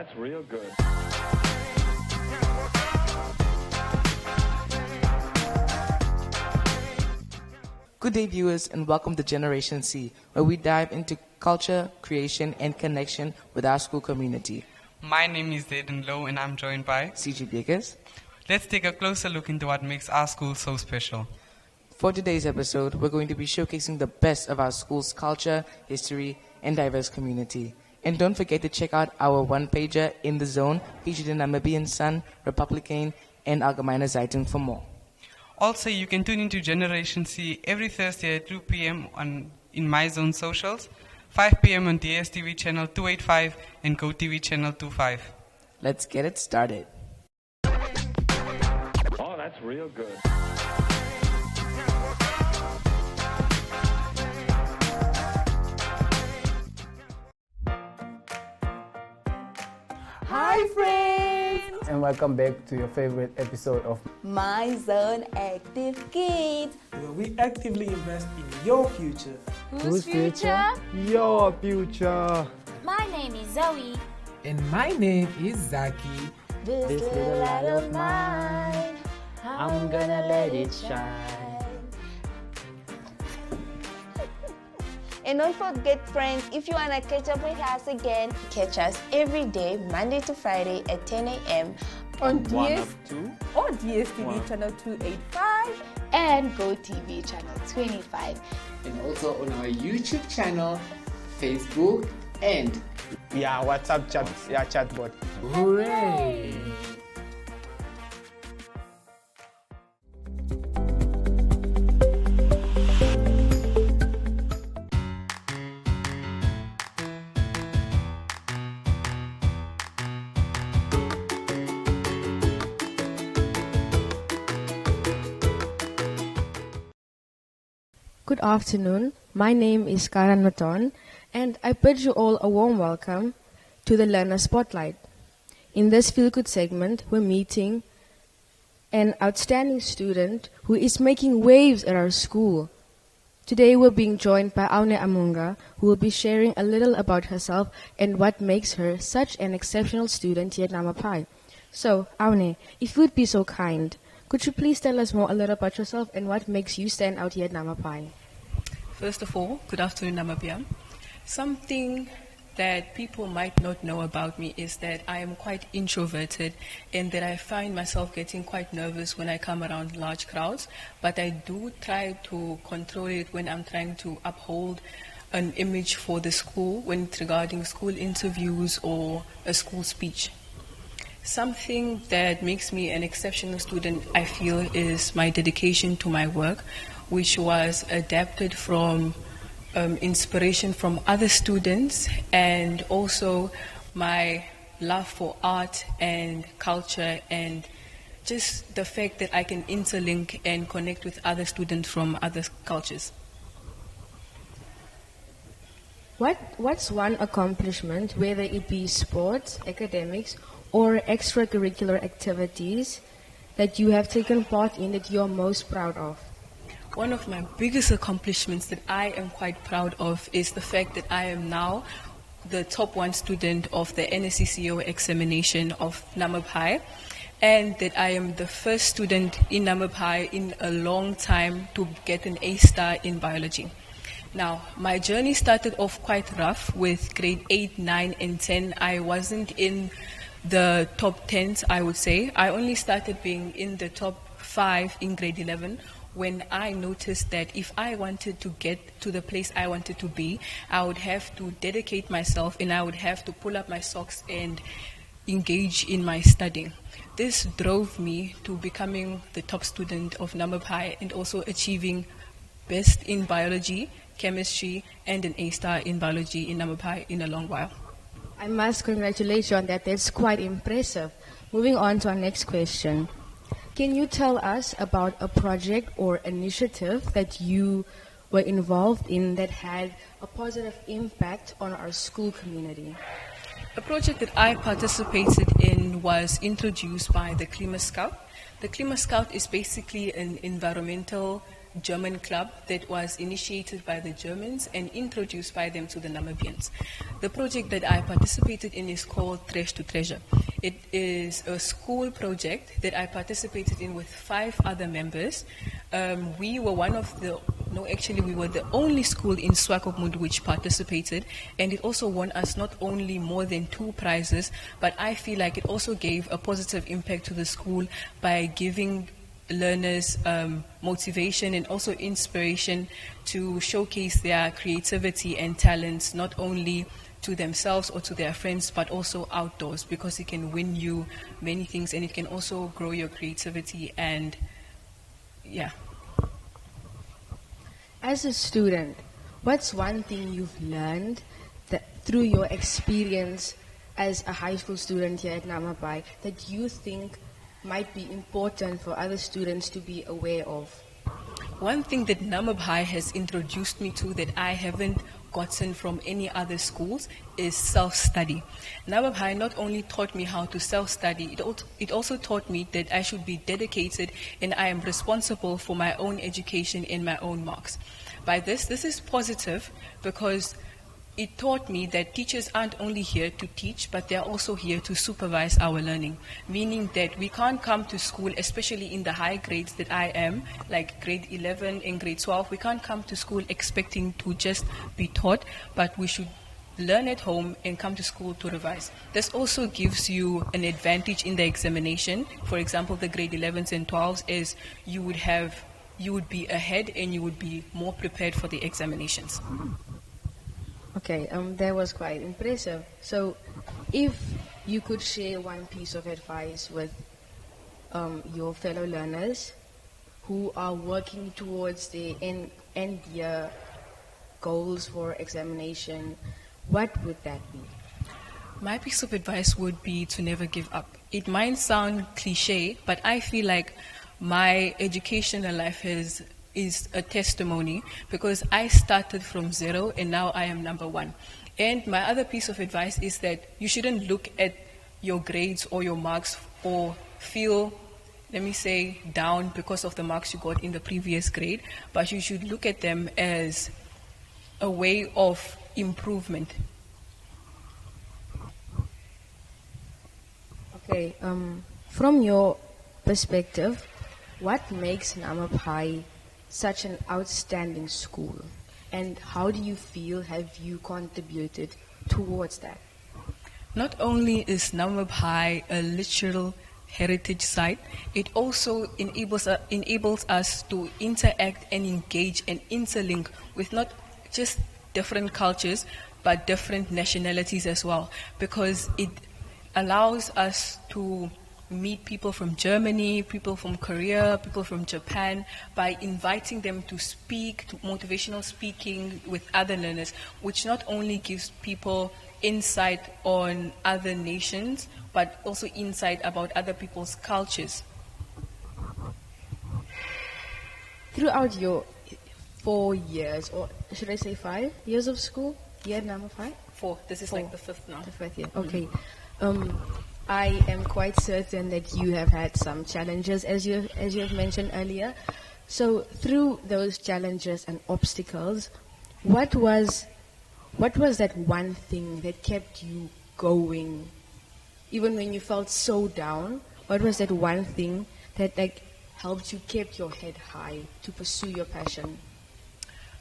that's real good. Good day, viewers, and welcome to Generation C, where we dive into culture, creation, and connection with our school community. My name is Zayden Lowe, and I'm joined by CG Bakers. Let's take a closer look into what makes our school so special. For today's episode, we're going to be showcasing the best of our school's culture, history, and diverse community. And don't forget to check out our one-pager, In the Zone, featured in Namibian Sun, Republican, and Algemeine Zeitung for more. Also, you can tune into Generation C every Thursday at 2 p.m. in My Zone socials, 5 p.m. on DSTV channel 285 and GoTV channel 25. Let's get it started. Oh, that's real good. Hi friends! And welcome back to your favorite episode of My Zone Active Kids. Where we actively invest in your future. Whose future? Your future. My name is Zoe. And my name is Zaki. This little light of mine, I'm gonna let it shine. And don't forget friends, if you wanna catch up with us again, catch us every day, Monday to Friday at 10 a.m. on One DS of two. or DSTV One. channel 285 And GoTV channel 25. And also on our YouTube channel, Facebook, and Yeah, WhatsApp chat, chatbot. hooray! Good afternoon. My name is Karan Maton, and I bid you all a warm welcome to the Learner Spotlight. In this Feel Good segment, we're meeting an outstanding student who is making waves at our school. Today, we're being joined by Aune Amunga, who will be sharing a little about herself and what makes her such an exceptional student here at Namapai. So, Aune, if you would be so kind, could you please tell us more a little about yourself and what makes you stand out here at Namapai? First of all, good afternoon, Namibia. Something that people might not know about me is that I am quite introverted and that I find myself getting quite nervous when I come around large crowds, but I do try to control it when I'm trying to uphold an image for the school when it's regarding school interviews or a school speech. Something that makes me an exceptional student, I feel, is my dedication to my work, which was adapted from inspiration from other students, and also my love for art and culture, and just the fact that I can interlink and connect with other students from other cultures. What's one accomplishment, whether it be sports, academics, or extracurricular activities, that you have taken part in that you're most proud of? One of my biggest accomplishments that I am quite proud of is the fact that I am now the top 1 student of the NSCCO examination of Namib High, and that I am the first student in Namib High in a long time to get an A-star in biology. Now, my journey started off quite rough with grade 8, 9, and 10. I wasn't in the top 10s, I would say. I only started being in the top 5 in grade 11 when I noticed that if I wanted to get to the place I wanted to be, I would have to dedicate myself and I would have to pull up my socks and engage in my studying. This drove me to becoming the top student of Namib High and also achieving best in biology, chemistry, and an A-star in biology in Namib High in a long while. I must congratulate you on that. That's quite impressive. Moving on to our next question. Can you tell us about a project or initiative that you were involved in that had a positive impact on our school community? A project that I participated in was introduced by the Klima Scout. The Klima Scout is basically an environmental German club that was initiated by the Germans and introduced by them to the Namibians. The project that I participated in is called Trash to Treasure. It is a school project that I participated in with 5 other members. We were we were the only school in Swakopmund which participated, and it also won us not only more than 2 prizes, but I feel like it also gave a positive impact to the school by giving learners motivation and also inspiration to showcase their creativity and talents, not only to themselves or to their friends, but also outdoors, because it can win you many things and it can also grow your creativity. And yeah. As a student, what's one thing you've learned that through your experience as a high school student here at Namabai that you think might be important for other students to be aware of? One thing that Namibhai has introduced me to that I haven't gotten from any other schools is self-study. Namibhai not only taught me how to self-study, it also taught me that I should be dedicated and I am responsible for my own education and my own marks. By this is positive because it taught me that teachers aren't only here to teach, but they're also here to supervise our learning, meaning that we can't come to school, especially in the high grades that I am, like grade 11 and grade 12, we can't come to school expecting to just be taught, but we should learn at home and come to school to revise. This also gives you an advantage in the examination. For example, the grade 11s and 12s is you would be ahead and you would be more prepared for the examinations. Okay, that was quite impressive. So, if you could share one piece of advice with your fellow learners who are working towards the end year goals for examination, what would that be? My piece of advice would be to never give up. It might sound cliche, but I feel like my educational life is a testimony because I started from 0 and now I am number 1. And my other piece of advice is that you shouldn't look at your grades or your marks or feel, let me say, down because of the marks you got in the previous grade, but you should look at them as a way of improvement. Okay, from your perspective, what makes Namibhai such an outstanding school, and how do you feel have you contributed towards that? Not only is Namibhai a literal heritage site, it also enables us to interact and engage and interlink with not just different cultures, but different nationalities as well, because it allows us to meet people from Germany, people from Korea, people from Japan, by inviting them to speak, to motivational speaking with other learners, which not only gives people insight on other nations, but also insight about other people's cultures. Throughout your 4 years, or should I say 5 years of school, year number 5? 4. This is 4. Like the 5th now. The 5th year, okay. I am quite certain that you have had some challenges, as you have mentioned earlier. So, through those challenges and obstacles, what was that one thing that kept you going, even when you felt so down? What was that one thing that helped you keep your head high to pursue your passion?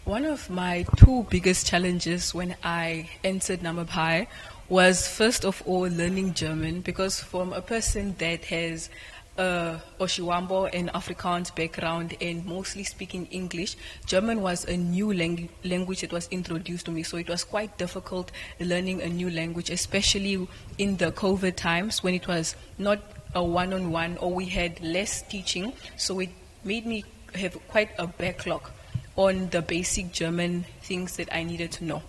One of my 2 biggest challenges when I entered Namibhai was, first of all, learning German, because from a person that has Oshiwambo and Afrikaans background and mostly speaking English, German was a new language that was introduced to me, so it was quite difficult learning a new language, especially in the COVID times when it was not a one-on-one or we had less teaching, so it made me have quite a backlog on the basic German things that I needed to know.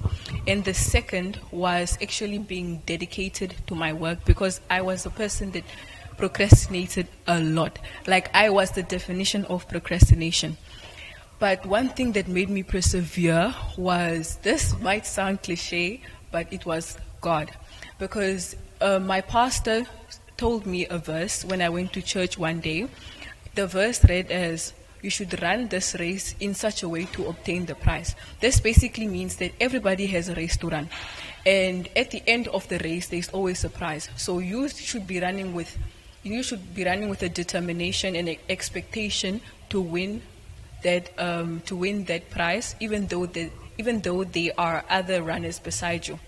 And the second was actually being dedicated to my work, because I was a person that procrastinated a lot. Like, I was the definition of procrastination. But one thing that made me persevere was, this might sound cliche, but it was God. Because my pastor told me a verse when I went to church one day. The verse read as, you should run this race in such a way to obtain the prize. This basically means that everybody has a race to run. And at the end of the race, there's always a prize. So you should be running with a determination and an expectation to win that prize, even though there are other runners beside you.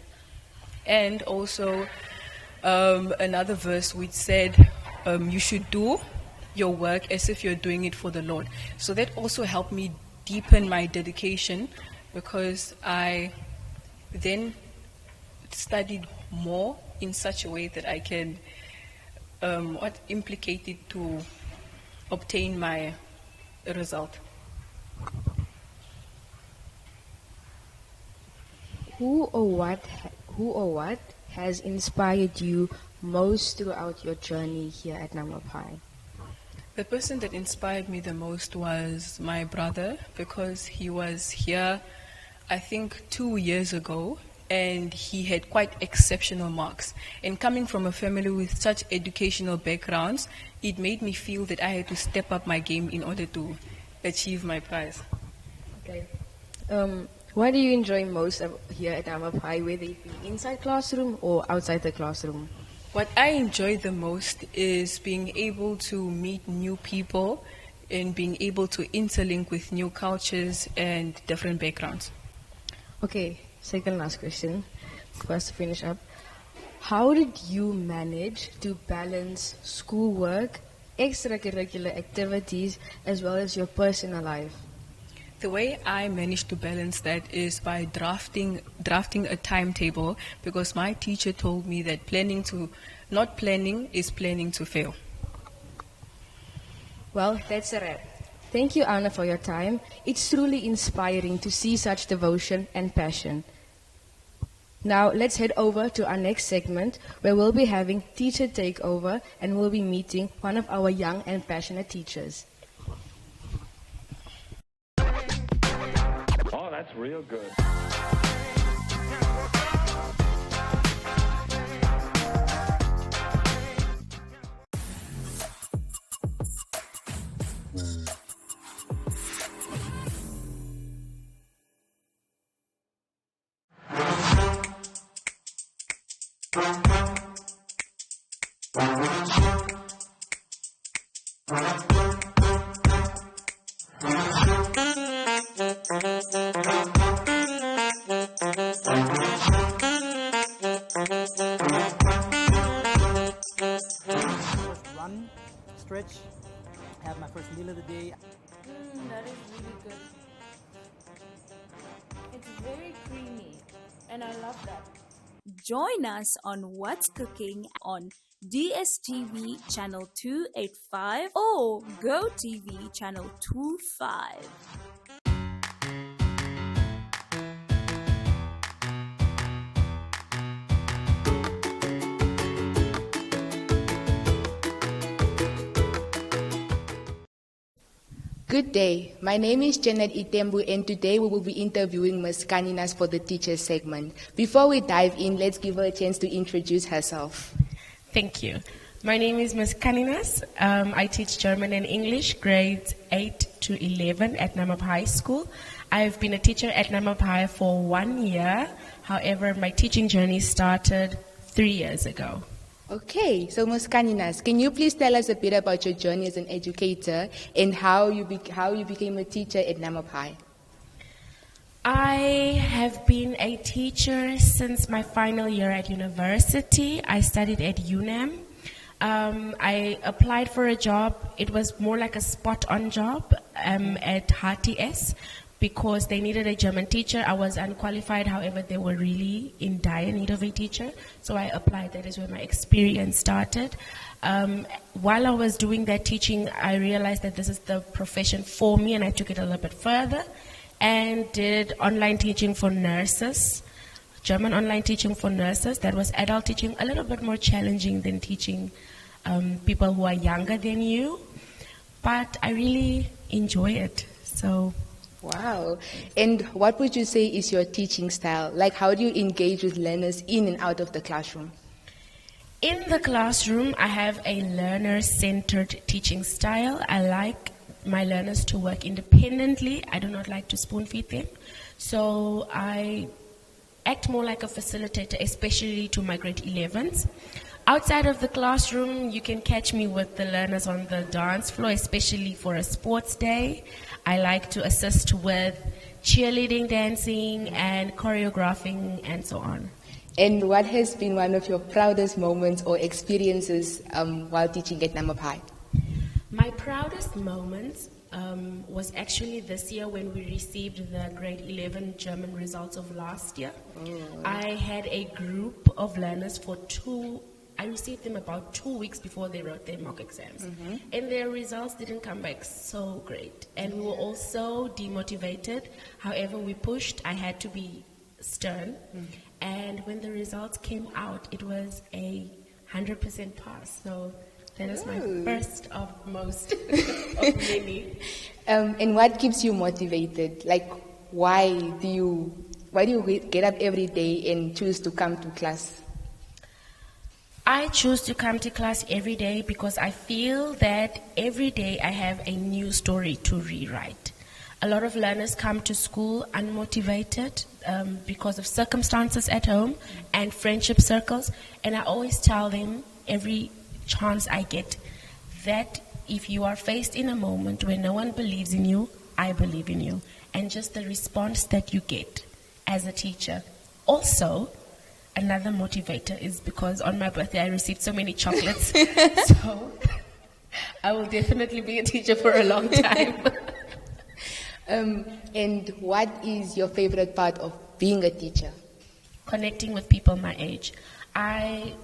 And also another verse which said you should do your work as if you're doing it for the Lord. So that also helped me deepen my dedication, because I then studied more in such a way that I can implicate it to obtain my result. Who or what has inspired you most throughout your journey here at Namib High? The person that inspired me the most was my brother, because he was here, I think, 2 years ago, and he had quite exceptional marks. And coming from a family with such educational backgrounds, it made me feel that I had to step up my game in order to achieve my prize. Okay. What do you enjoy most here at Namib High, whether it be inside classroom or outside the classroom? What I enjoy the most is being able to meet new people and being able to interlink with new cultures and different backgrounds. Okay, second last question, first to finish up. How did you manage to balance schoolwork, extracurricular activities, as well as your personal life? The way I managed to balance that is by drafting a timetable, because my teacher told me that not planning is planning to fail. Well, that's a wrap. Thank you, Anna, for your time. It's truly inspiring to see such devotion and passion. Now, let's head over to our next segment, where we'll be having Teacher Takeover, and we'll be meeting one of our young and passionate teachers. Oh, that's real good. Run, stretch, have my first meal of the day. That is really good. It's very creamy, and I love that. Join us on What's Cooking on DSTV channel 285 or GoTV channel 25. Good day. My name is Janet Itembu, and today we will be interviewing Ms. Kaninas for the teachers segment. Before we dive in, let's give her a chance to introduce herself. Thank you. My name is Ms. Kaninas. I teach German and English, grades 8 to 11 at Namib High School. I've been a teacher at Namib High for 1 year. However, my teaching journey started 3 years ago. Okay, so Ms. Kaninas, can you please tell us a bit about your journey as an educator and how you became a teacher at Namib High? I have been a teacher since my final year at university. I studied at UNAM. I applied for a job. It was more like a spot-on job at HTS because they needed a German teacher. I was unqualified, however, they were really in dire need of a teacher. So I applied. That is where my experience started. While I was doing that teaching, I realized that this is the profession for me, and I took it a little bit further and did online teaching for nurses, German online teaching for nurses. That was adult teaching, a little bit more challenging than teaching people who are younger than you. But I really enjoy it. So. Wow. And what would you say is your teaching style? Like, how do you engage with learners in and out of the classroom? In the classroom, I have a learner-centered teaching style. I like my learners to work independently. I do not like to spoon feed them. So I act more like a facilitator, especially to my grade 11s. Outside of the classroom, you can catch me with the learners on the dance floor, especially for a sports day. I like to assist with cheerleading, dancing, and choreographing, and so on. And what has been one of your proudest moments or experiences while teaching at Namib High? My proudest moments was actually this year when we received the grade 11 German results of last year. I had a group of learners I received them about 2 weeks before they wrote their mock exams. And their results didn't come back so great. And we were also demotivated. However, we pushed. I had to be stern. And when the results came out, it was a 100% pass. So that is my first of most of many. And what keeps you motivated? Like, why do you get up every day and choose to come to class? I choose to come to class every day because I feel that every day I have a new story to rewrite. A lot of learners come to school unmotivated because of circumstances at home and friendship circles. And I always tell them every chance I get that if you are faced in a moment where no one believes in you, I believe in you. And just the response that you get as a teacher. Also, another motivator is because on my birthday I received so many chocolates. So I will definitely be a teacher for a long time. And what is your favorite part of being a teacher? Connecting with people my age. I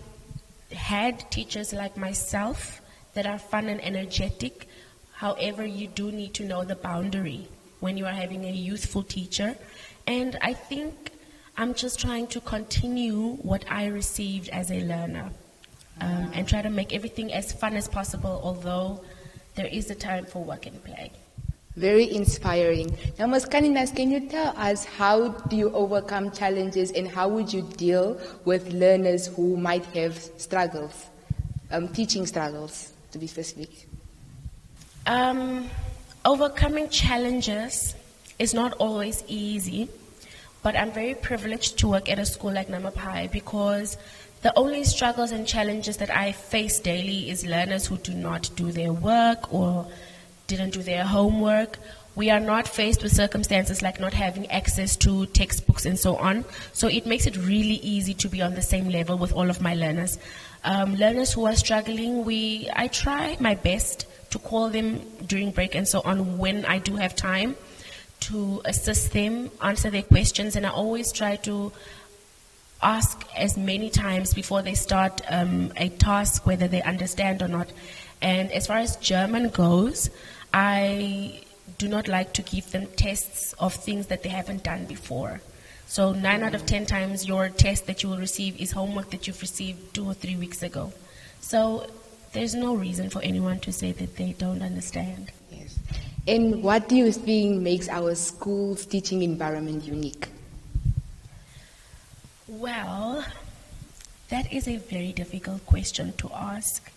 had teachers like myself that are fun and energetic. However, you do need to know the boundary when you are having a youthful teacher. And I think I'm just trying to continue what I received as a learner and try to make everything as fun as possible, although there is a time for work and play. Very inspiring. Now, Ms. Kaninas, can you tell us how do you overcome challenges and how would you deal with learners who might have struggles, teaching struggles, to be specific? Overcoming challenges is not always easy. But I'm very privileged to work at a school like Namib High because the only struggles and challenges that I face daily is learners who do not do their work or didn't do their homework. We are not faced with circumstances like not having access to textbooks and so on. So it makes it really easy to be on the same level with all of my learners. Learners who are struggling, I try my best to call them during break and so on when I do have time, to assist them, answer their questions, and I always try to ask as many times before they start a task whether they understand or not. And as far as German goes, I do not like to give them tests of things that they haven't done before. So 9 out of 10 times your test that you will receive is homework that you've received 2 or 3 weeks ago. So there's no reason for anyone to say that they don't understand. Yes. And what do you think makes our school's teaching environment unique? Well, that is a very difficult question to ask.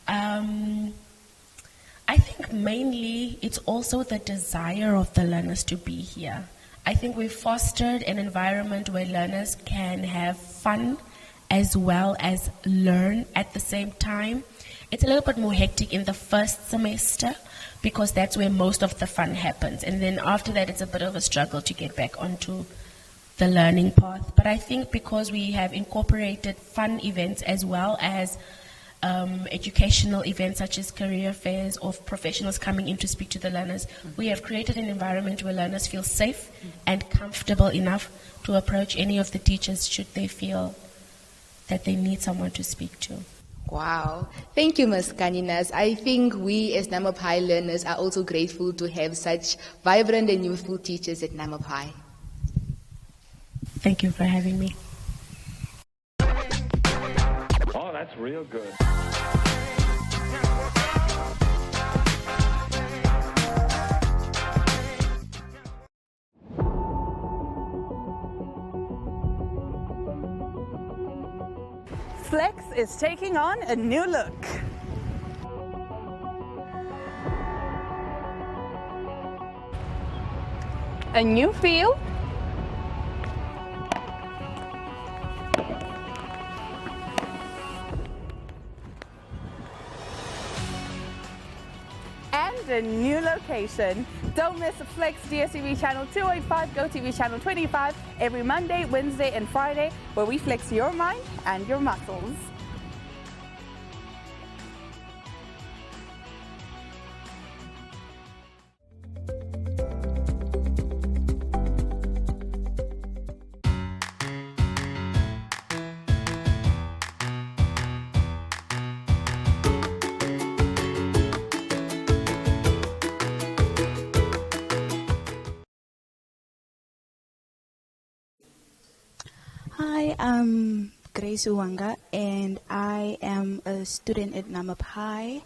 I think mainly it's also the desire of the learners to be here. I think we've fostered an environment where learners can have fun as well as learn at the same time. It's a little bit more hectic in the first semester because that's where most of the fun happens. And then after that, it's a bit of a struggle to get back onto the learning path. But I think because we have incorporated fun events as well as educational events such as career fairs or professionals coming in to speak to the learners, we have created an environment where learners feel safe and comfortable enough to approach any of the teachers should they feel that they need someone to speak to. Wow. Thank you, Ms. Kaninas. I think we as Namib High learners are also grateful to have such vibrant and youthful teachers at Namib High. Thank you for having me. Oh, that's real good. Flex is taking on a new look. A new feel, and a new location. Don't miss Flex DSTV channel 285, Go TV channel 25 every Monday, Wednesday and Friday, where we flex your mind and your muscles. Hi, I'm Grace Uwanga, and I am a student at Namib High.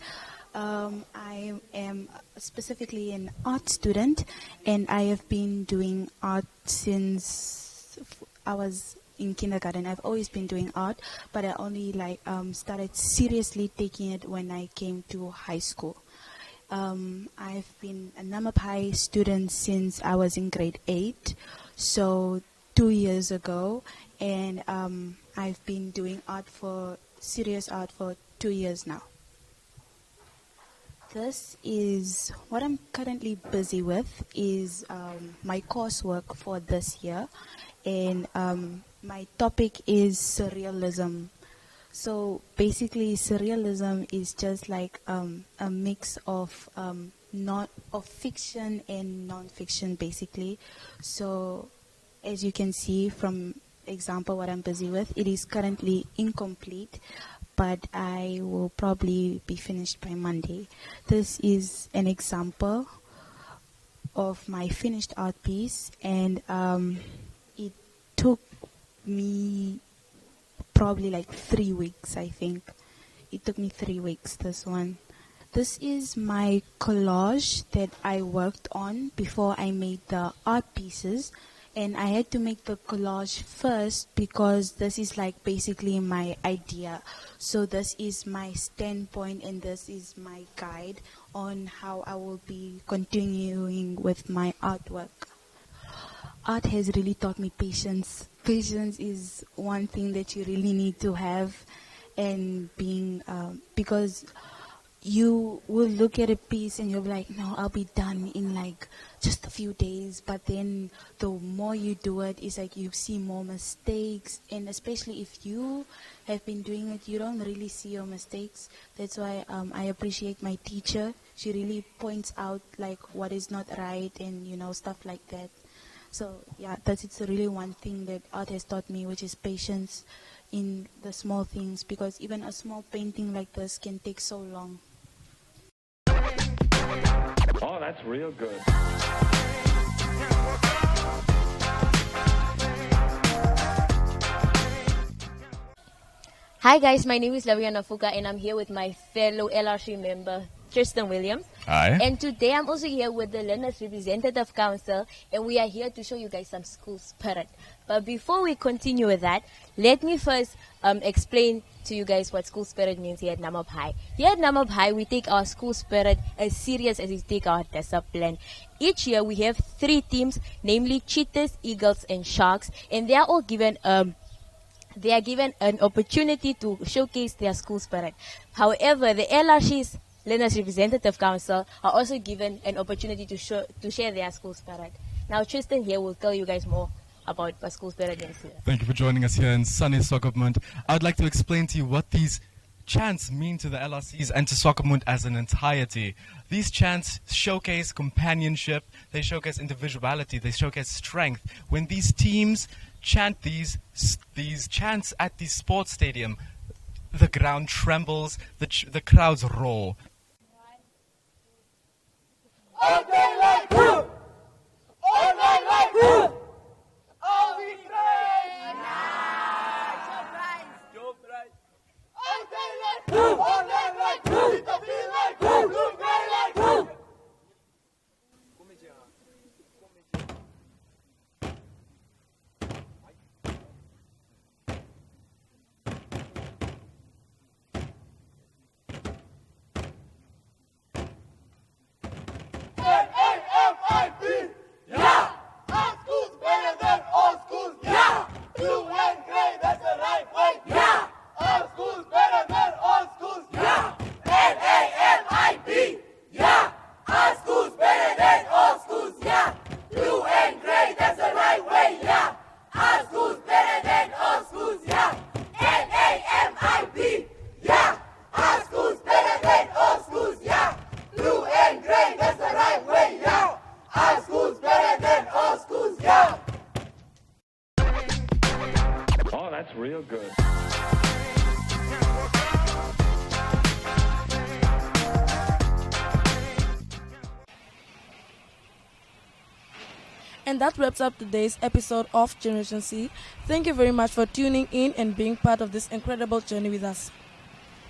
I am specifically an art student, and I have been doing art since I was in kindergarten. I've always been doing art, but I only started seriously taking it when I came to high school. I've been a Namib High student since I was in grade 8, so 2 years ago, and I've been doing serious art for 2 years now. This is what I'm currently busy with is my coursework for this year, and my topic is surrealism. So basically, surrealism is just like a mix of fiction and non-fiction, basically. So as you can see from example what I'm busy with, it is currently incomplete, but I will probably be finished by Monday. This is an example of my finished art piece, and it took me probably like 3 weeks, I think. It took me 3 weeks, this one. This is my collage that I worked on before I made the art pieces. And I had to make the collage first because this is like basically my idea. So this is my standpoint and this is my guide on how I will be continuing with my artwork. Art has really taught me patience. Patience is one thing that you really need to have, and because you will look at a piece and you'll be like, no, I'll be done in like just a few days. But then the more you do it, it's like you see more mistakes. And especially if you have been doing it, you don't really see your mistakes. That's why I appreciate my teacher. She really points out like what is not right and, stuff like that. So yeah, it's really one thing that art has taught me, which is patience in the small things, because even a small painting like this can take so long. Oh, that's real good. Hi guys, my name is Laviana Fuka and I'm here with my fellow LRC member, Tristan Williams. Hi. And today I'm also here with the Learners Representative Council, and we are here to show you guys some school spirit. But before we continue with that, let me first explain to you guys what school spirit means here at Namib High. Here at Namib High, we take our school spirit as serious as we take our discipline. Each year we have 3 teams, namely Cheetahs, Eagles and Sharks, and they are all given an opportunity to showcase their school spirit. However, the LRC's Learners Representative Council are also given an opportunity to share their school spirit. Now Tristan here will tell you guys more about what school spirit means here. Thank you for joining us here in sunny Swakopmund. I would like to explain to you what these chants mean to the LRCs and to Swakopmund as an entirety. These chants showcase companionship, they showcase individuality, they showcase strength. When these teams chant these chants at the sports stadium, the ground trembles, the crowds roar. All day like you! All night like you! All we pray! All day like you! All night like you! It's a feel like you! Blue gray like you! N-A-M-I-B! Yeah! that wraps up today's episode of Generation C. Thank you very much for tuning in and being part of this incredible journey with us.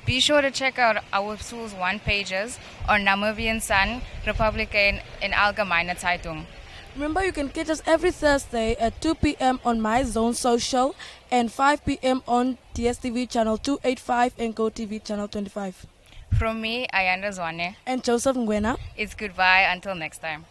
Be sure to check out our school's one pages on Namibian Sun, Republican, and Allgemeine Zeitung. Remember, you can catch us every Thursday at 2 p.m. on My Zone Social and 5 p.m. on DSTV channel 285 and GoTV channel 25. From me, Ayanda Zwane. And Joseph Ngwena. It's goodbye until next time.